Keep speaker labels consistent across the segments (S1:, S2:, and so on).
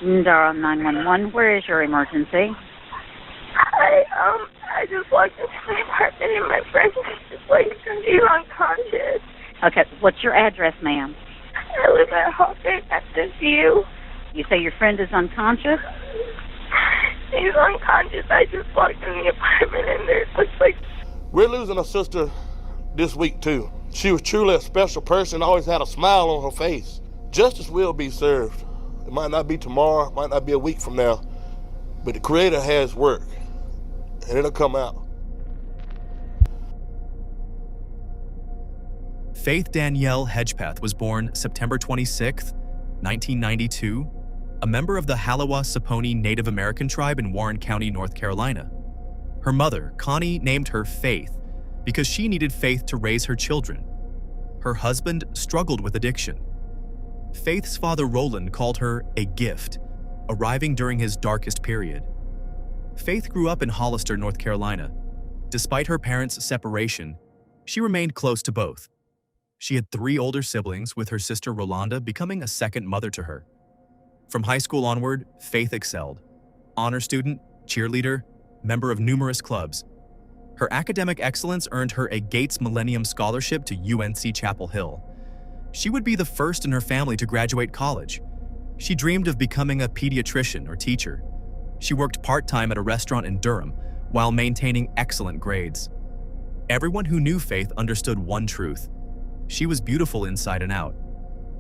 S1: Dial 911. Where is your emergency?
S2: I just walked into my apartment and my friend is she's unconscious.
S1: Okay, what's your address, ma'am?
S2: I live at Hawthorne at the View.
S1: You say your friend is unconscious?
S2: She's unconscious. I just walked in the apartment and there looks like...
S3: We're losing a sister this week, too. She was truly a special person, always had a smile on her face. Justice will be served. It might not be tomorrow, might not be a week from now, but the Creator has work, and it'll come out.
S4: Faith Danielle Hedgepeth was born September 26, 1992, a member of the Halawa-Saponi Native American tribe in Warren County, North Carolina. Her mother, Connie, named her Faith because she needed faith to raise her children. Her husband struggled with addiction. Faith's father, Roland, called her a gift, arriving during his darkest period. Faith grew up in Hollister, North Carolina. Despite her parents' separation, she remained close to both. She had 3 older siblings, with her sister Rolanda becoming a second mother to her. From high school onward, Faith excelled. Honor student, cheerleader, member of numerous clubs. Her academic excellence earned her a Gates Millennium Scholarship to UNC Chapel Hill. She would be the first in her family to graduate college. She dreamed of becoming a pediatrician or teacher. She worked part-time at a restaurant in Durham while maintaining excellent grades. Everyone who knew Faith understood one truth: she was beautiful inside and out.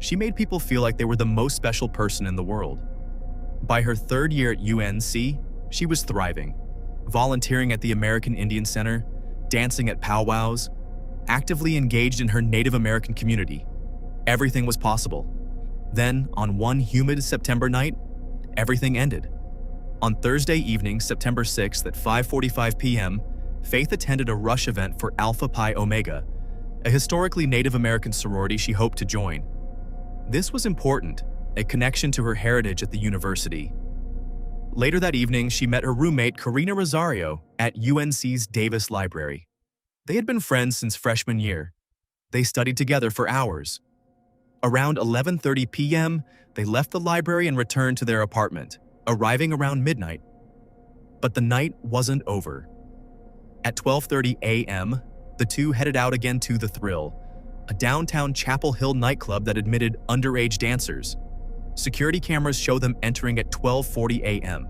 S4: She made people feel like they were the most special person in the world. By her 3rd year at UNC, she was thriving, volunteering at the American Indian Center, dancing at powwows, actively engaged in her Native American community. Everything was possible. Then, on one humid September night, everything ended. On Thursday evening, September 6th at 5:45 p.m., Faith attended a rush event for Alpha Pi Omega, a historically Native American sorority she hoped to join. This was important, a connection to her heritage at the university. Later that evening, she met her roommate, Karina Rosario, at UNC's Davis Library. They had been friends since freshman year. They studied together for hours. Around 11:30 p.m., they left the library and returned to their apartment, arriving around midnight. But the night wasn't over. At 12:30 a.m., the two headed out again to The Thrill, a downtown Chapel Hill nightclub that admitted underage dancers. Security cameras show them entering at 12:40 a.m.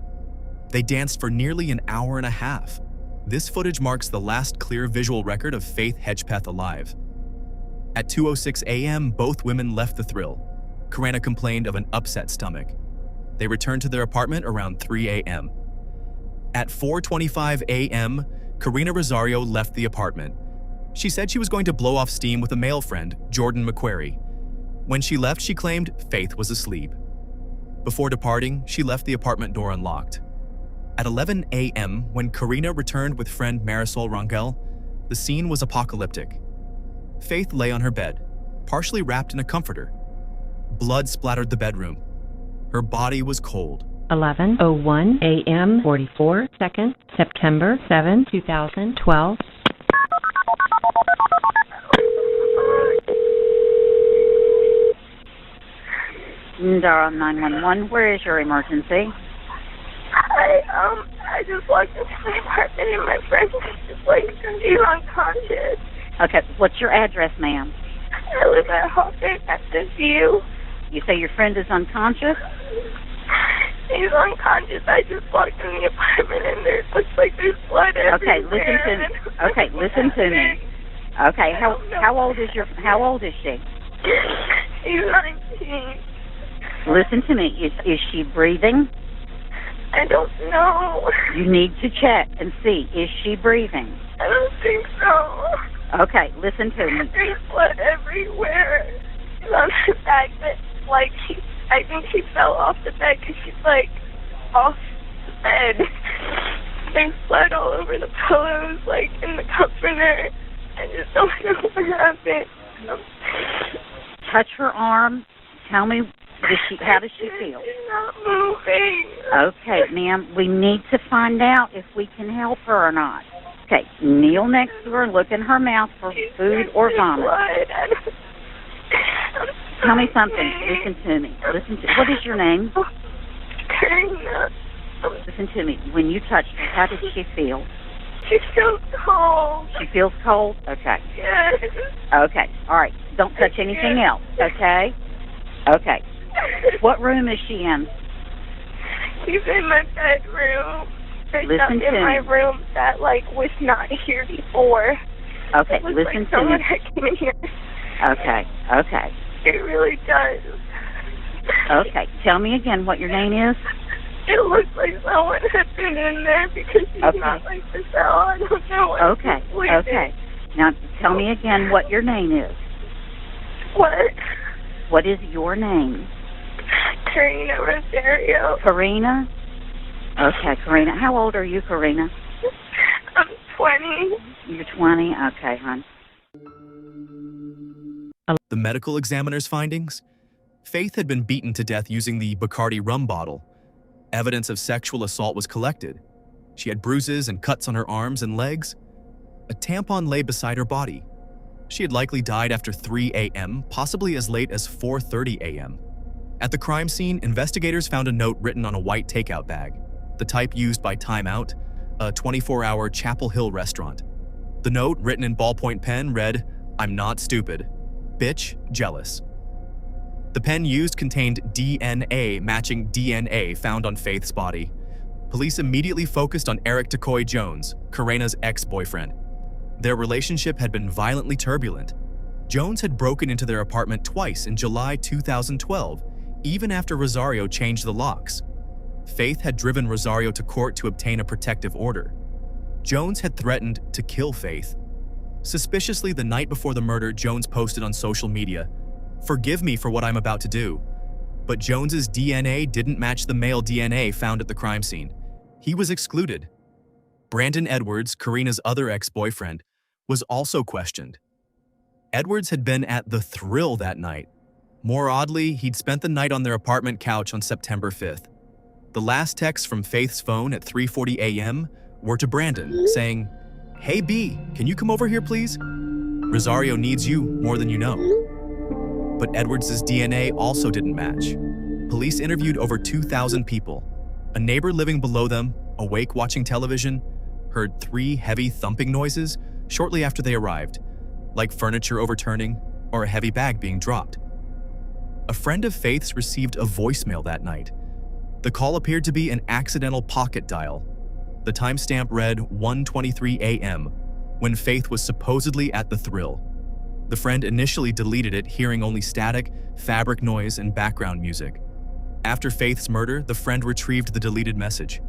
S4: They danced for nearly an hour and a half. This footage marks the last clear visual record of Faith Hedgepeth alive. At 2:06 a.m., both women left The Thrill. Karina complained of an upset stomach. They returned to their apartment around 3 a.m. At 4:25 a.m., Karina Rosario left the apartment. She said she was going to blow off steam with a male friend, Jordan McQuarrie. When she left, she claimed Faith was asleep. Before departing, she left the apartment door unlocked. At 11 a.m., when Karina returned with friend Marisol Rangel, the scene was apocalyptic. Faith lay on her bed, partially wrapped in a comforter. Blood splattered the bedroom. Her body was cold.
S5: 11:01 a.m. 44 seconds, September 7, 2012.
S1: Dial 911. Where is your emergency?
S2: I just walked into my apartment and my friend is she's unconscious.
S1: Okay, what's your address, ma'am?
S2: I live at Hawthorne at the View.
S1: You say your friend is unconscious?
S2: She's unconscious. I just walked in the apartment and there looks like there's blood everywhere.
S1: Okay, listen to me. Okay, listen to me. Okay, how old is she?
S2: She's 19.
S1: Listen to me. Is she breathing?
S2: I don't know.
S1: You need to check and see. Is she breathing?
S2: I don't think so.
S1: Okay, listen to me.
S2: There's blood everywhere. She's on the back bed. I think she fell off the bed because she's off the bed. There's blood all over the pillows, in the comforter. I just don't know what happened.
S1: Touch her arm. Tell me, how does she feel?
S2: She's not moving.
S1: Okay, ma'am, we need to find out if we can help her or not. Okay, kneel next to her, look in her mouth for food or vomit. Tell me something. Listen to me. What is your name?
S2: Karina.
S1: Listen to me. When you touched her, how did she feel?
S2: She feels cold.
S1: She feels cold? Okay.
S2: Yes.
S1: Okay. All right. Don't touch anything else, okay? Okay. What room is she in?
S2: She's in my bedroom. There's
S1: Listen
S2: stuff in
S1: to
S2: my
S1: me.
S2: room that, like, was not here before.
S1: Okay,
S2: It looks
S1: listen
S2: like
S1: to
S2: someone
S1: me.
S2: had came in here.
S1: Okay, okay.
S2: It really does.
S1: Okay. Tell me again what your name is.
S2: It looks like someone had been in there because she's
S1: Okay.
S2: not like the cell. I don't know what
S1: Okay,
S2: she's sleeping.
S1: okay. Now tell me again what your name is.
S2: What?
S1: What is your name?
S2: Karina Rosario.
S1: Karina? Okay, Karina. How old are you, Karina?
S2: I'm 20.
S1: You're 20? Okay, hon.
S4: The medical examiner's findings? Faith had been beaten to death using the Bacardi rum bottle. Evidence of sexual assault was collected. She had bruises and cuts on her arms and legs. A tampon lay beside her body. She had likely died after 3 a.m., possibly as late as 4:30 a.m. At the crime scene, investigators found a note written on a white takeout bag, the type used by Time Out, a 24-hour Chapel Hill restaurant. The note, written in ballpoint pen, read, "I'm not stupid. Bitch, jealous." The pen used contained DNA matching DNA found on Faith's body. Police immediately focused on Eric Decoy Jones, Karina's ex-boyfriend. Their relationship had been violently turbulent. Jones had broken into their apartment twice in July 2012, even after Rosario changed the locks. Faith had driven Rosario to court to obtain a protective order. Jones had threatened to kill Faith. Suspiciously, the night before the murder, Jones posted on social media, "Forgive me for what I'm about to do." But Jones's DNA didn't match the male DNA found at the crime scene. He was excluded. Brandon Edwards, Karina's other ex-boyfriend, was also questioned. Edwards had been at the Thrill that night. More oddly, he'd spent the night on their apartment couch on September 5th. The last texts from Faith's phone at 3:40 a.m. were to Brandon, saying, "Hey B, can you come over here please? Rosario needs you more than you know." But Edwards' DNA also didn't match. Police interviewed over 2,000 people. A neighbor living below them, awake watching television, heard 3 heavy thumping noises shortly after they arrived, like furniture overturning or a heavy bag being dropped. A friend of Faith's received a voicemail that night. The call appeared to be an accidental pocket dial. The timestamp read 1:23 a.m., when Faith was supposedly at the Thrill. The friend initially deleted it, hearing only static, fabric noise, and background music. After Faith's murder, the friend retrieved the deleted message.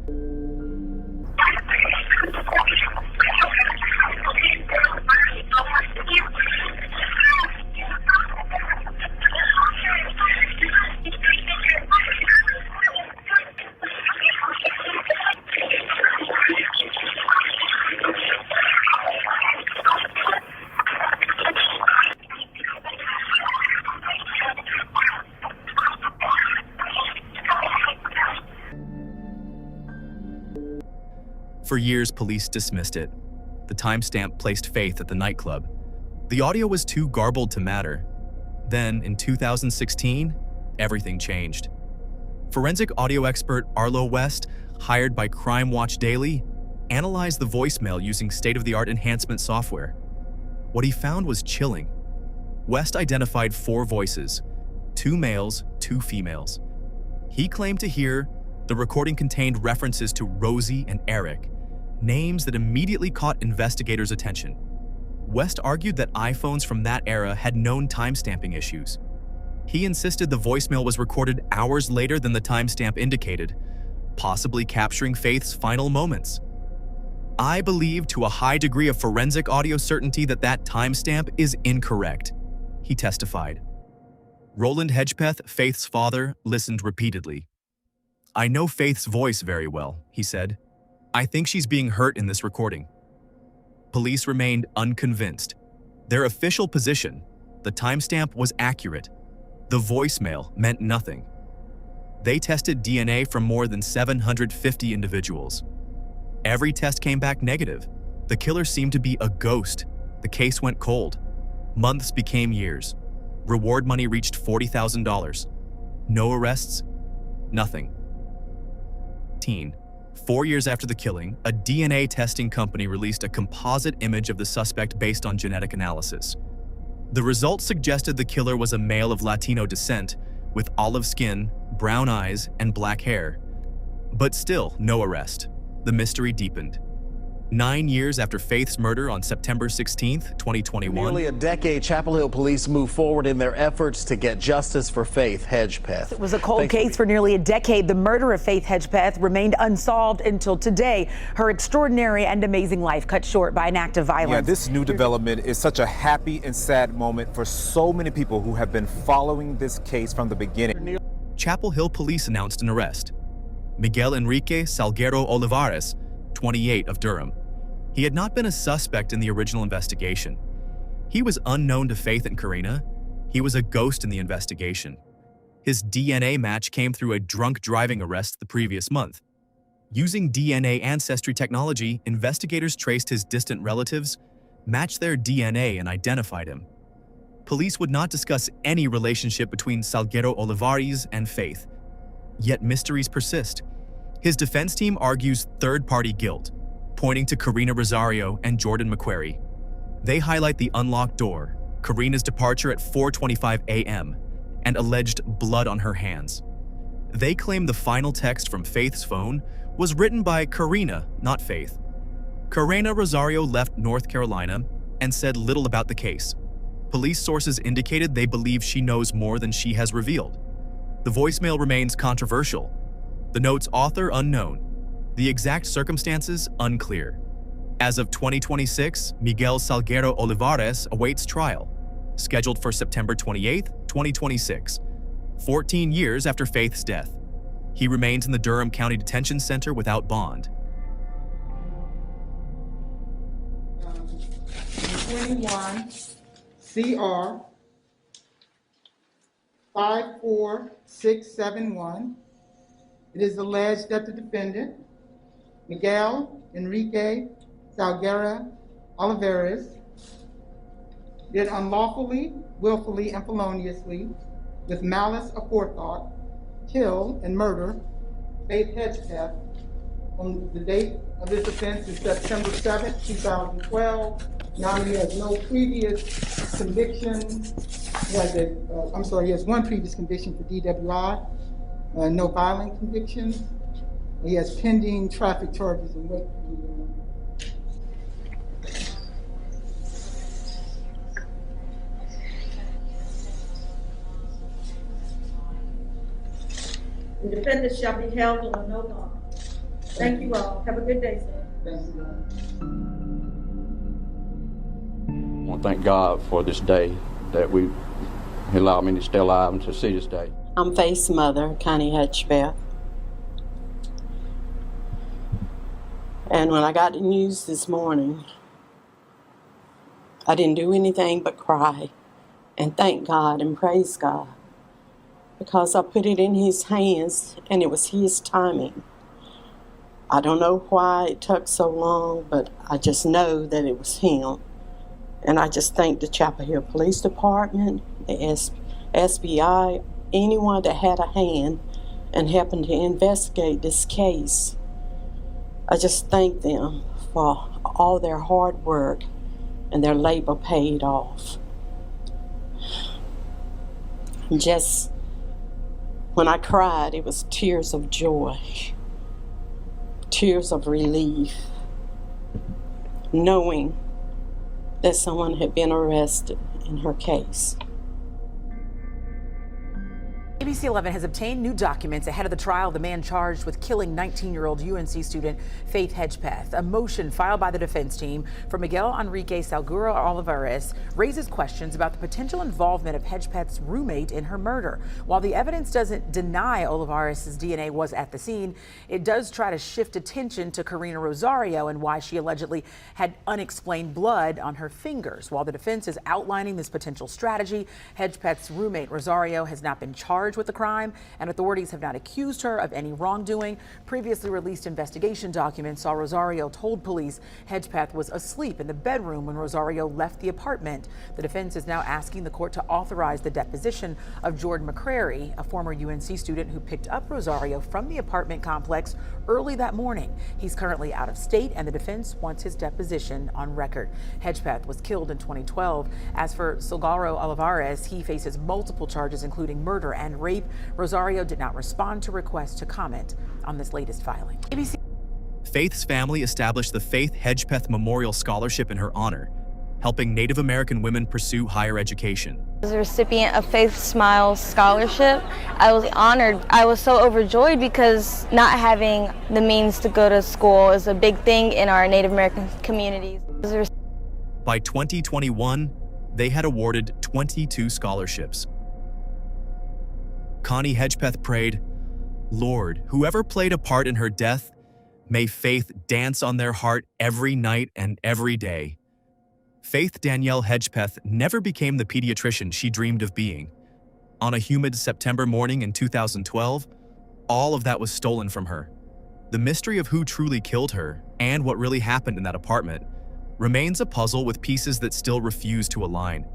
S4: For years, police dismissed it. The timestamp placed Faith at the nightclub. The audio was too garbled to matter. Then, in 2016, everything changed. Forensic audio expert Arlo West, hired by Crime Watch Daily, analyzed the voicemail using state-of-the-art enhancement software. What he found was chilling. West identified 4 voices, 2 males, 2 females. He claimed to hear the recording contained references to Rosie and Eric, names that immediately caught investigators' attention. West argued that iPhones from that era had known timestamping issues. He insisted the voicemail was recorded hours later than the timestamp indicated, possibly capturing Faith's final moments. "I believe to a high degree of forensic audio certainty that that timestamp is incorrect," he testified. Roland Hedgepeth, Faith's father, listened repeatedly. "I know Faith's voice very well," he said. "I think she's being hurt in this recording." Police remained unconvinced. Their official position, the timestamp was accurate. The voicemail meant nothing. They tested DNA from more than 750 individuals. Every test came back negative. The killer seemed to be a ghost. The case went cold. Months became years. Reward money reached $40,000. No arrests, nothing. 2014, 4 years after the killing, a DNA testing company released a composite image of the suspect based on genetic analysis. The results suggested the killer was a male of Latino descent with olive skin, brown eyes, and black hair. But still, no arrest. The mystery deepened. 9 years after Faith's murder on September 16, 2021.
S6: Nearly a decade, Chapel Hill police move forward in their efforts to get justice for Faith Hedgepeth.
S7: It was a cold case for nearly a decade. The murder of Faith Hedgepeth remained unsolved until today. Her extraordinary and amazing life cut short by an act of violence.
S8: Yeah, this new development is such a happy and sad moment for so many people who have been following this case from the beginning.
S4: Chapel Hill police announced an arrest. Miguel Enrique Salguero Olivares, 28, of Durham. He had not been a suspect in the original investigation. He was unknown to Faith and Karina. He was a ghost in the investigation. His DNA match came through a drunk driving arrest the previous month. Using DNA ancestry technology, investigators traced his distant relatives, matched their DNA, and identified him. Police would not discuss any relationship between Salguero Olivares and Faith. Yet mysteries persist. His defense team argues third-party guilt, pointing to Karina Rosario and Jordan McQuarrie. They highlight the unlocked door, Karina's departure at 4:25 a.m., and alleged blood on her hands. They claim the final text from Faith's phone was written by Karina, not Faith. Karina Rosario left North Carolina and said little about the case. Police sources indicated they believe she knows more than she has revealed. The voicemail remains controversial. The note's author unknown. The exact circumstances unclear. As of 2026, Miguel Salguero Olivares awaits trial, scheduled for September 28, 2026, 14 years after Faith's death. He remains in the Durham County Detention Center without bond.
S9: 21 CR 54671. It is alleged that the defendant, Miguel Enrique Salguero Olivares, did unlawfully, willfully, and feloniously, with malice aforethought, kill and murder Faith Hedgepeth on the date of this offense is September 7, 2012. Now he has no previous conviction. He has one previous conviction for DWI, no violent convictions. He has pending traffic charges and wait.
S10: The defendant shall be held on no bond. Thank you all. Have a good day, sir.
S9: Thanks,
S11: I want to thank God for this day that He allowed me to stay alive and to see this day.
S12: I'm Faith's mother, Connie Hedgepeth. And when I got the news this morning, I didn't do anything but cry and thank God and praise God, because I put it in His hands and it was His timing. I don't know why it took so long, but I just know that it was Him. And I just thank the Chapel Hill Police Department, the SBI, anyone that had a hand in helping to investigate this case. I just thank them for all their hard work and their labor paid off. Just when I cried, it was tears of joy, tears of relief, knowing that someone had been arrested in her case.
S7: ABC 11 has obtained new documents ahead of the trial of the man charged with killing 19-year-old UNC student Faith Hedgepeth. A motion filed by the defense team for Miguel Enrique Salguero Olivares raises questions about the potential involvement of Hedgepeth's roommate in her murder. While the evidence doesn't deny Olivares' DNA was at the scene, it does try to shift attention to Karina Rosario and why she allegedly had unexplained blood on her fingers. While the defense is outlining this potential strategy, Hedgepeth's roommate Rosario has not been charged charged with the crime, and authorities have not accused her of any wrongdoing. Previously released investigation documents saw Rosario told police Hedgepeth was asleep in the bedroom when Rosario left the apartment. The defense is now asking the court to authorize the deposition of Jordan McCrary, a former UNC student who picked up Rosario from the apartment complex early that morning. He's currently out of state, and the defense wants his deposition on record. Hedgepeth was killed in 2012. As for Salgado Olivares, he faces multiple charges, including murder and rape. Rosario did not respond to requests to comment on this latest filing. ABC.
S4: Faith's family established the Faith Hedgepeth Memorial Scholarship in her honor, helping Native American women pursue higher education.
S13: As a recipient of Faith Smiles Scholarship, I was honored. I was so overjoyed because not having the means to go to school is a big thing in our Native American communities.
S4: By 2021, they had awarded 22 scholarships. Connie Hedgepeth prayed, "Lord, whoever played a part in her death, may Faith dance on their heart every night and every day." Faith Danielle Hedgepeth never became the pediatrician she dreamed of being. On a humid September morning in 2012, all of that was stolen from her. The mystery of who truly killed her and what really happened in that apartment remains a puzzle with pieces that still refuse to align.